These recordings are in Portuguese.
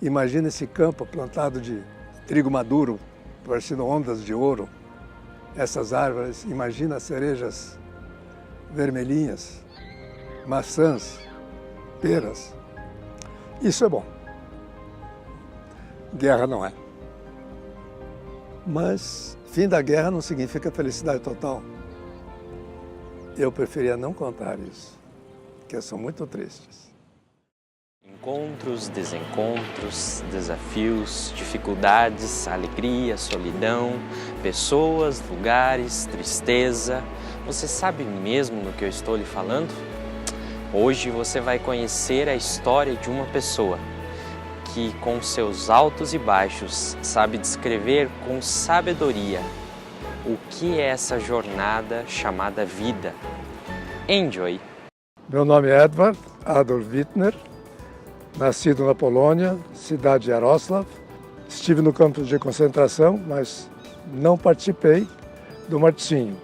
Imagina esse campo plantado de trigo maduro, parecendo ondas de ouro. Essas árvores, imagina as cerejas vermelhinhas, maçãs, peras. Isso é bom. Guerra não é. Mas fim da guerra não significa felicidade total. Eu preferia não contar isso, porque são muito tristes. Encontros, desencontros, desafios, dificuldades, alegria, solidão, pessoas, lugares, tristeza. Você sabe mesmo do que eu estou lhe falando? Hoje você vai conhecer a história de uma pessoa que, com seus altos e baixos, sabe descrever com sabedoria o que é essa jornada chamada vida. Enjoy! Meu nome é Edward Adolf Wittner, nascido na Polônia, cidade de Jarosław. Estive no campo de concentração, mas não participei do marticínio.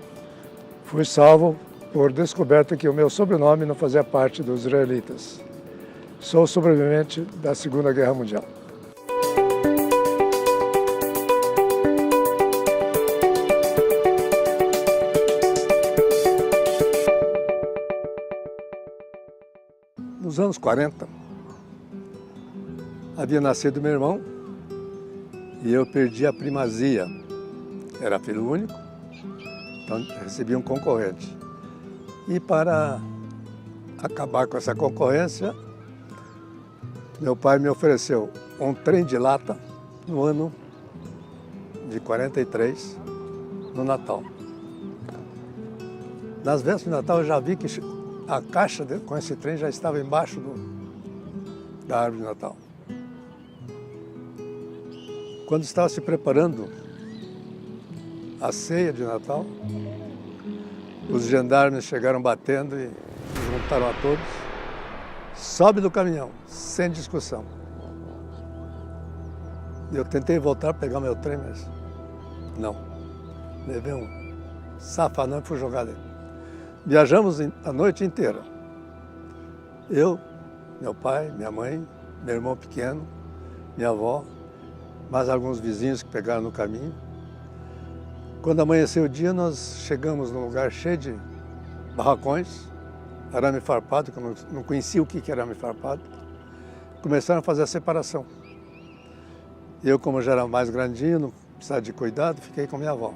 Fui salvo por descoberta que o meu sobrenome não fazia parte dos israelitas. Sou sobrevivente da Segunda Guerra Mundial. Nos anos 40, havia nascido meu irmão e eu perdi a primazia. Era filho único, então recebi um concorrente. E para acabar com essa concorrência, meu pai me ofereceu um trem de lata no ano de 43, no Natal. Nas vésperas de Natal eu já vi que a caixa com esse trem já estava embaixo da árvore de Natal. Quando estava se preparando a ceia de Natal, os gendarmes chegaram batendo e juntaram a todos. Sobe do caminhão, sem discussão. Eu tentei voltar para pegar meu trem, mas não. Levei um safanão e fui jogado ali. Viajamos a noite inteira. Eu, meu pai, minha mãe, meu irmão pequeno, minha avó, mais alguns vizinhos que pegaram no caminho. Quando amanheceu o dia, nós chegamos num lugar cheio de barracões, arame farpado, que eu não conhecia o que era arame farpado. Começaram a fazer a separação. Eu, como já era mais grandinho, não precisava de cuidado, fiquei com minha avó.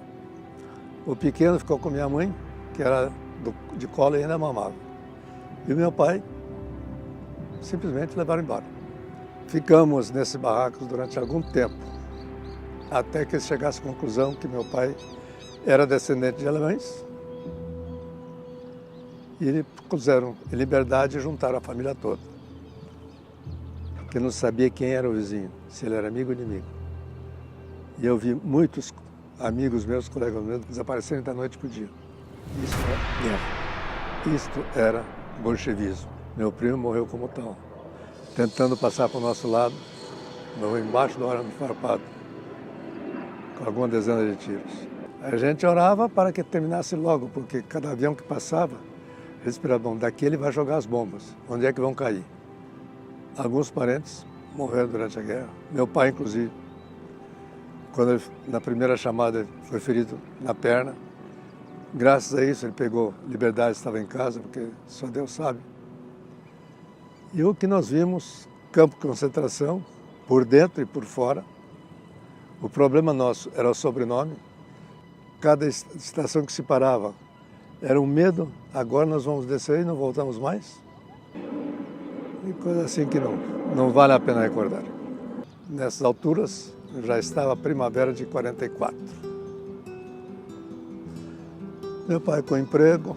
O pequeno ficou com minha mãe, que era de colo e ainda mamava. E o meu pai simplesmente levaram embora. Ficamos nesses barracos durante algum tempo, até que eles chegassem à conclusão que meu pai era descendente de alemães. E eles puseram em liberdade e juntaram a família toda. Porque não sabia quem era o vizinho, se ele era amigo ou inimigo. E eu vi muitos amigos meus, colegas meus, desaparecerem da noite para o dia. Isso é guerra. Isto era bolchevismo. Meu primo morreu como tal, tentando passar para o nosso lado, morreu embaixo do arame farpado, com alguma dezena de tiros. A gente orava para que terminasse logo, porque cada avião que passava, eles esperavam, daqui ele vai jogar as bombas, onde é que vão cair? Alguns parentes morreram durante a guerra, meu pai inclusive. Quando ele, na primeira chamada, ele foi ferido na perna, graças a isso ele pegou liberdade, estava em casa, porque só Deus sabe. E o que nós vimos, campo de concentração, por dentro e por fora. O problema nosso era o sobrenome. Cada estação que se parava era um medo, agora nós vamos descer e não voltamos mais. E coisa assim que não vale a pena recordar. Nessas alturas, já estava a primavera de 44. Meu pai com emprego,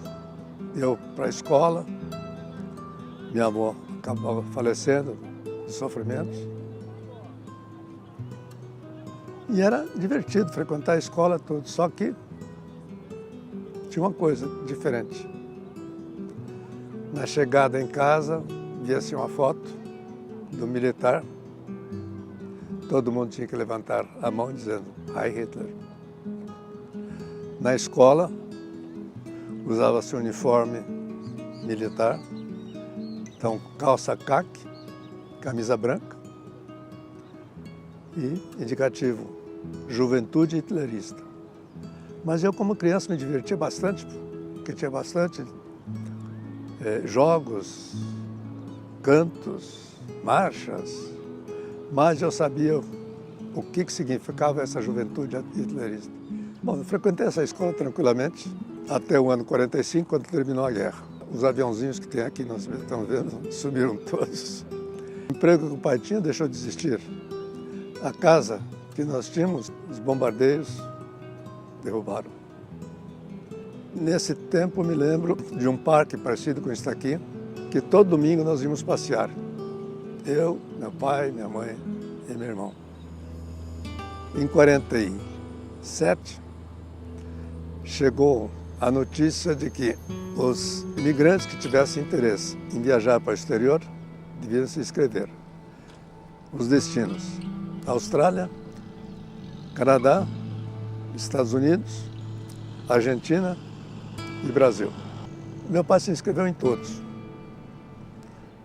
eu para a escola, minha avó acabava falecendo de sofrimentos. E era divertido frequentar a escola tudo, só que tinha uma coisa diferente. Na chegada em casa, via-se uma foto do militar. Todo mundo tinha que levantar a mão dizendo Heil Hitler. Na escola, usava-se uniforme militar, então calça caque, camisa branca, e indicativo Juventude Hitlerista. Mas eu, como criança, me divertia bastante, porque tinha bastante jogos, cantos, marchas, mas eu sabia o que significava essa juventude hitlerista. Bom, eu frequentei essa escola tranquilamente até o ano 45, quando terminou a guerra. Os aviãozinhos que tem aqui, nós estamos vendo, subiram todos. O emprego que o pai tinha deixou de existir. A casa que nós tínhamos, os bombardeios derrubaram. Nesse tempo, me lembro de um parque parecido com este aqui, que todo domingo nós íamos passear. Eu, meu pai, minha mãe e meu irmão. Em 47, chegou a notícia de que os imigrantes que tivessem interesse em viajar para o exterior deviam se inscrever. Os destinos: Austrália, Canadá, Estados Unidos, Argentina e Brasil. Meu pai se inscreveu em todos.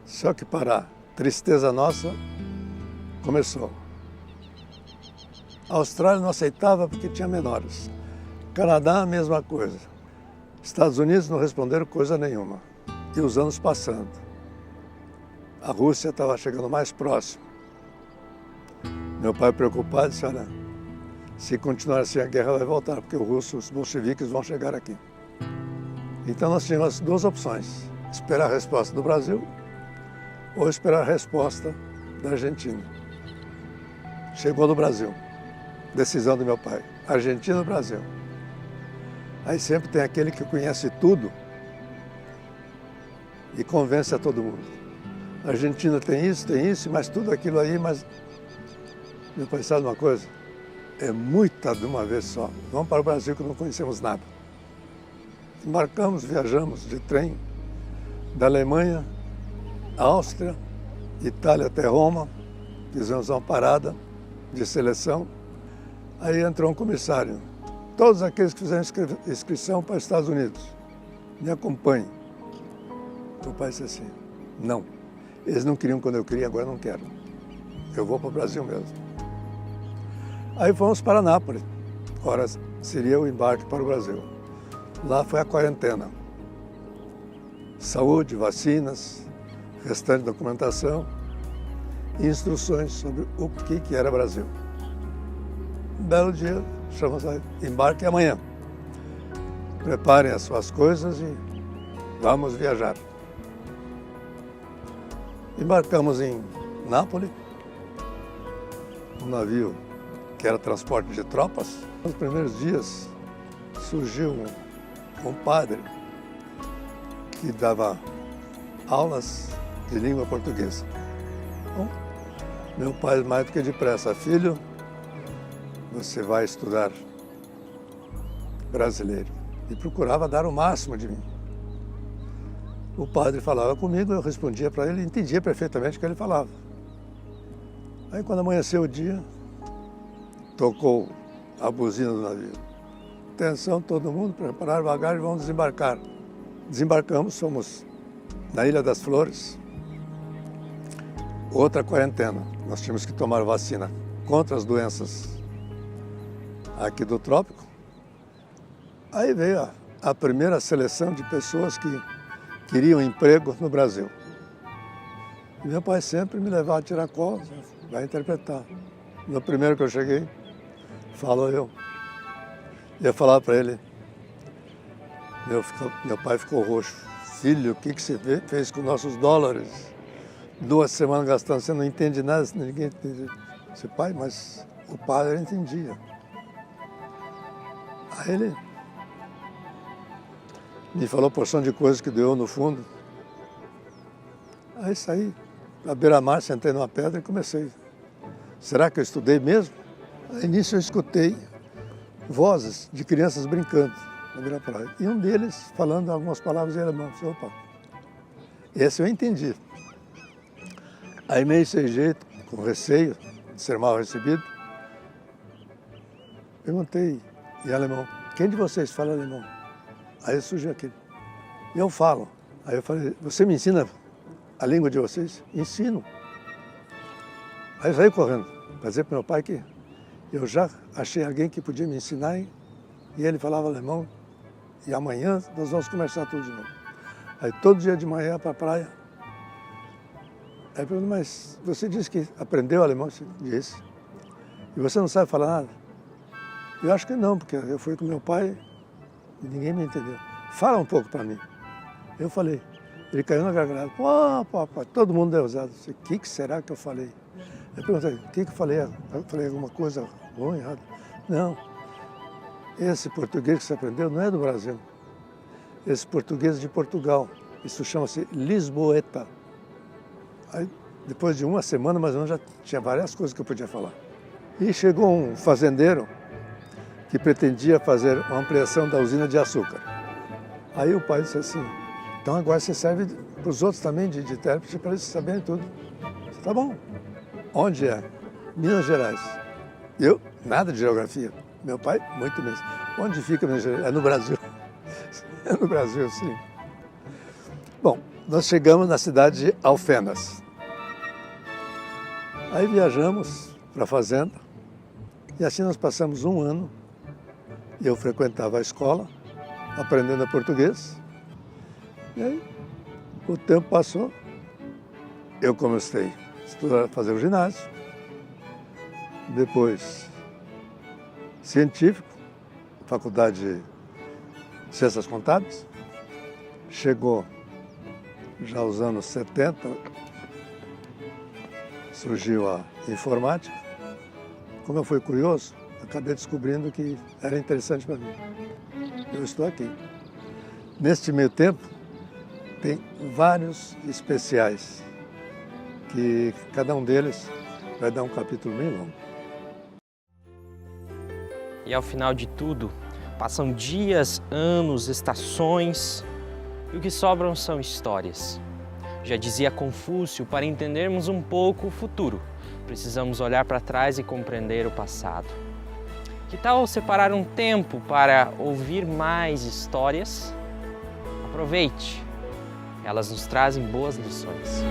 Só que, para a tristeza nossa, começou. A Austrália não aceitava porque tinha menores. Canadá, a mesma coisa. Estados Unidos não responderam coisa nenhuma. E os anos passando. A Rússia estava chegando mais próximo. Meu pai, preocupado, disse: olha, se continuar assim, a guerra vai voltar, porque os bolcheviques vão chegar aqui. Então nós tínhamos duas opções: esperar a resposta do Brasil ou esperar a resposta da Argentina. Chegou do Brasil. Decisão do meu pai: Argentina ou Brasil. Aí sempre tem aquele que conhece tudo e convence a todo mundo. A Argentina tem isso, mas tudo aquilo aí, mas... Meu pai, sabe uma coisa? É muita de uma vez só. Vamos para o Brasil que não conhecemos nada. Embarcamos, viajamos de trem da Alemanha, Áustria, Itália até Roma. Fizemos uma parada de seleção. Aí entrou um comissário. Todos aqueles que fizeram inscrição para os Estados Unidos, me acompanhem. O pai disse assim: não, eles não queriam quando eu queria, agora não quero. Eu vou para o Brasil mesmo. Aí fomos para Nápoles. Ora, seria o embarque para o Brasil. Lá foi a quarentena. Saúde, vacinas, restante documentação e instruções sobre o que era Brasil. Um belo dia, chamamos a embarque amanhã. Preparem as suas coisas e vamos viajar. Embarcamos em Nápoles, um navio que era transporte de tropas. Nos primeiros dias surgiu um padre que dava aulas de língua portuguesa. Bom, meu pai, mais do que depressa: filho, você vai estudar brasileiro. E procurava dar o máximo de mim. O padre falava comigo, eu respondia para ele e entendia perfeitamente o que ele falava. Aí, quando amanheceu o dia, tocou a buzina do navio. Atenção, todo mundo, preparar bagagem, vamos desembarcar. Desembarcamos, fomos na Ilha das Flores. Outra quarentena. Nós tínhamos que tomar vacina contra as doenças aqui do trópico. Aí veio a primeira seleção de pessoas que queriam emprego no Brasil. E meu pai sempre me levava a tirar cola, vai interpretar. No primeiro que eu cheguei, falou eu. Ia falar para ele. Meu pai ficou roxo. Filho, o que você fez com nossos dólares? 2 semanas gastando, você não entende nada, ninguém entende. Eu disse: pai, mas o padre entendia. Aí ele me falou porção de coisas que doeu no fundo. Aí saí à beira-mar, sentei numa pedra e comecei. Será que eu estudei mesmo? Aí nisso eu escutei vozes de crianças brincando na beira-praia. E um deles falando algumas palavras em alemão. Eu disse: opa, esse eu entendi. Aí meio sem jeito, com receio de ser mal recebido, perguntei em alemão: quem de vocês fala alemão? Aí surgiu aquele: eu falo. Aí eu falei: você me ensina a língua de vocês? Ensino. Aí eu saí correndo para dizer para meu pai que eu já achei alguém que podia me ensinar e ele falava alemão e amanhã nós vamos conversar tudo de novo. Aí todo dia de manhã para a praia. Aí eu perguntei, mas você disse que aprendeu alemão? Eu disse. E você não sabe falar nada? Eu acho que não, porque eu fui com meu pai e ninguém me entendeu. Fala um pouco para mim. Eu falei. Ele caiu na gargalhada. Pô, papai, todo mundo deu risada. O que será que eu falei? Eu perguntei, o que eu falei? Eu falei alguma coisa ruim, errada? Não. Esse português que você aprendeu não é do Brasil. Esse português é de Portugal. Isso chama-se Lisboeta. Aí, depois de uma semana, mais ou menos, já tinha várias coisas que eu podia falar. E chegou um fazendeiro que pretendia fazer uma ampliação da usina de açúcar. Aí o pai disse assim, então agora você serve para os outros também de intérprete para eles saberem tudo. Disse, tá bom. Onde é? Minas Gerais. Eu, nada de geografia. Meu pai, muito mesmo. Onde fica Minas Gerais? É no Brasil. É no Brasil, sim. Bom, nós chegamos na cidade de Alfenas. Aí viajamos para a fazenda e assim nós passamos um ano. Eu frequentava a escola, aprendendo português. E aí, o tempo passou, eu comecei a estudar, fazer o ginásio, depois científico, faculdade de Ciências Contábeis. Chegou já os anos 70, surgiu a informática. Como eu fui curioso, acabei descobrindo que era interessante para mim. Eu estou aqui. Neste meio tempo, tem vários especiais, que cada um deles vai dar um capítulo bem longo. E ao final de tudo, passam dias, anos, estações, e o que sobram são histórias. Já dizia Confúcio, para entendermos um pouco o futuro, precisamos olhar para trás e compreender o passado. Que tal separar um tempo para ouvir mais histórias? Aproveite! Elas nos trazem boas lições.